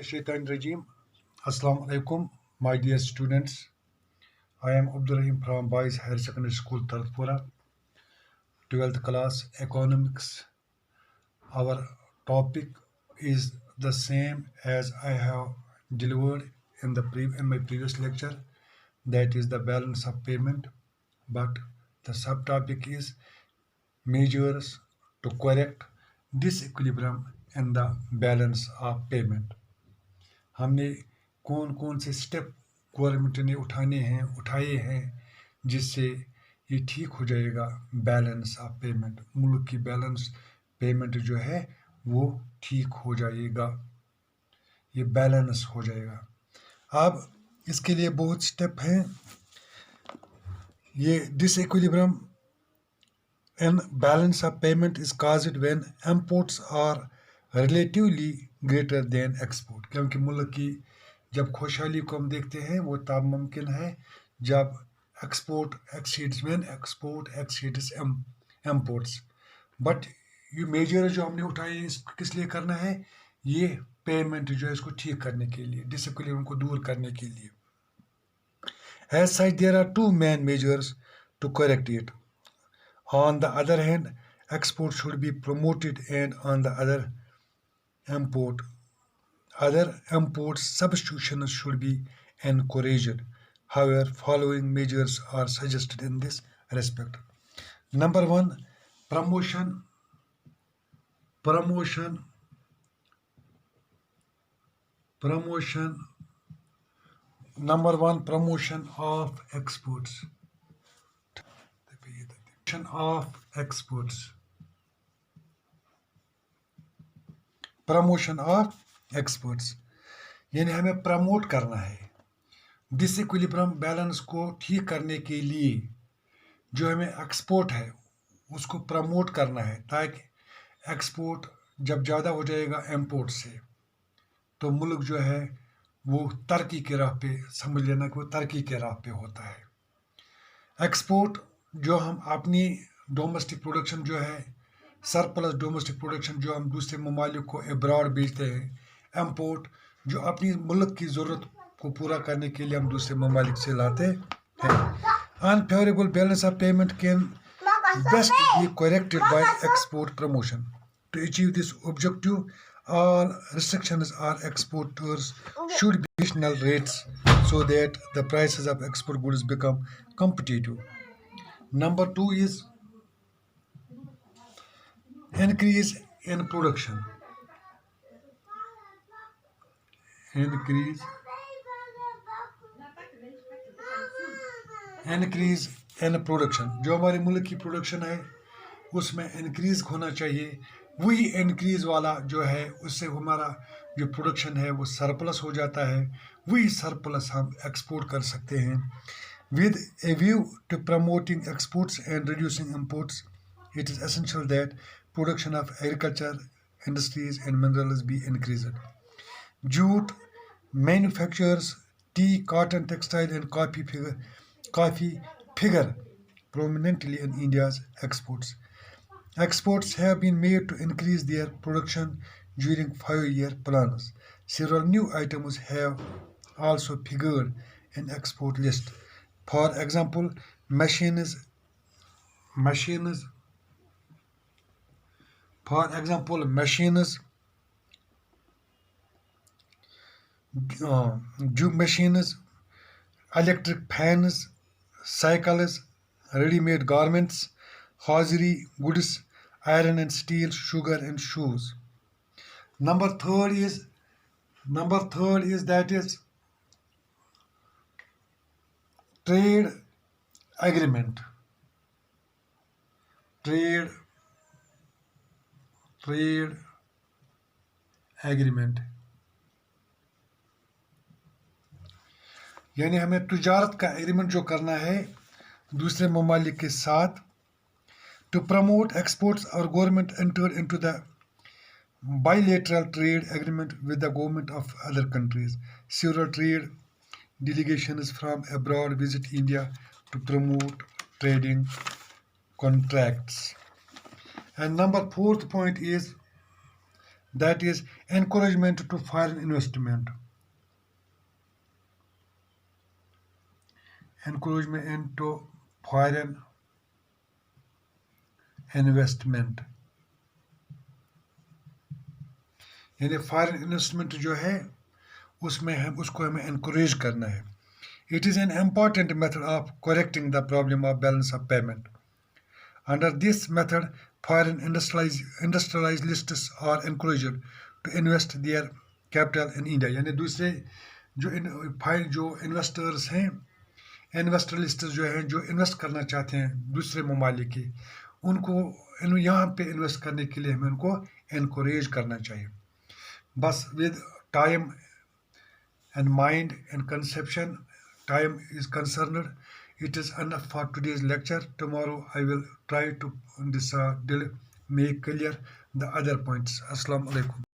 Shaitan Assalamu alaikum, my dear students. I am Abdurrahim from Boys Higher Secondary School, Talpura, 12th class Economics. Our topic is the same as I have delivered in my previous lecture, that is the balance of payment, but the subtopic is measures to correct disequilibrium in the balance of payment. हमने कौन कौन से step government ने उठाए हैं जिससे ये ठीक हो जाएगा बैलेंस ऑफ पेमेंट, मुल्क की बैलेंस पेमेंट जो है वो ठीक हो जाएगा, ये बैलेंस हो जाएगा। अब इसके लिए बहुत स्टेप हैं। ये disequilibrium in balance of payment is caused when imports are relatively greater than export, क्योंकि मुल्क की जब खुशहाली को हम देखते हैं वो तब मुमकिन है जब एक्सपोर्ट एक्सीड्स इंपोर्ट्स। बट ये मेजर जो हमने उठाए इसको किस लिए करना है, ये पेमेंट जो है इसको ठीक करने के लिए, डिसइक्विलिब्रियम को दूर करने के लिए। As such, there are two main measures to correct it. On the other hand, export should be promoted, and on the other import substitutions should be encouraged. However, following measures are suggested in this respect. Number one, promotion Number one, promotion of exports. Promotion of exports यानी हमें promote करना है disequilibrium balance को ठीक करने के लिए। जो हमें एक्सपोर्ट है उसको प्रमोट करना है, ताकि एक्सपोर्ट जब ज़्यादा हो जाएगा इंपोर्ट से तो मुल्क जो है वो तरक्की के राह पे, समझ लेना कि वो तरक्की के राह पे होता है। एक्सपोर्ट जो हम अपनी डोमेस्टिक प्रोडक्शन जो है, सरप्लस डोमेस्टिक प्रोडक्शन जो हम दूसरे ममालिक को अब्रॉड बेचते हैं, इंपोर्ट जो अपनी मुल्क की ज़रूरत को पूरा करने के लिए हम दूसरे ममालिक से लाते हैं। Unfavourable balance of payment can best be corrected by export promotion. To achieve this objective, all restrictions on exporters should be additional rates so that the prices of export goods become competitive. Number two is increase in production. Increase in production, जो हमारे मुल्क की production है उसमें increase होना चाहिए। वही increase वाला जो है उससे हमारा जो प्रोडक्शन है वो सरप्लस हो जाता है, वही सरप्लस हम एक्सपोर्ट कर सकते हैं। With a view to promoting exports and reducing imports, it is essential that production of agriculture industries and minerals be increased. Jute manufacturers, tea, cotton, textile and coffee figure prominently in India's exports. Exports have been made to increase their production during 5-year plans. Several new items have also figured in export list. For example, machines, jug machines, electric fans, cycles, ready-made garments, hosiery goods, iron and steel, sugar and shoes. Number third is that is trade agreement. Trade agreement यानी हमें तिजारत का agreement जो करना है दूसरे ममालिक के साथ। टू प्रमोट एक्सपोर्ट्स, और government entered into the bilateral trade agreement with the government of other countries. Several trade delegations from abroad visit India to promote trading contracts. And number fourth point is that is encouragement to foreign investment, encouragement into foreign investment, यानी foreign investment जो है उसमें हम उसको हमें encourage करना है. It is an important method of correcting the problem of balance of payment. Under this method, foreign industrialists are encouraged to invest their capital in India. यानी दूसरे जो इन्वेस्टर्स हैं, इन्वेस्टरलिस्ट जो हैं, जो इन्वेस्ट करना चाहते हैं दूसरे ममालिक की, उनको यहाँ पे इन्वेस्ट करने के लिए हमें उनको encourage करना चाहिए. बस with time and mind and conception, time is concerned, it is enough for today's lecture. Tomorrow I will try to make clear the other points. Assalamu alaikum.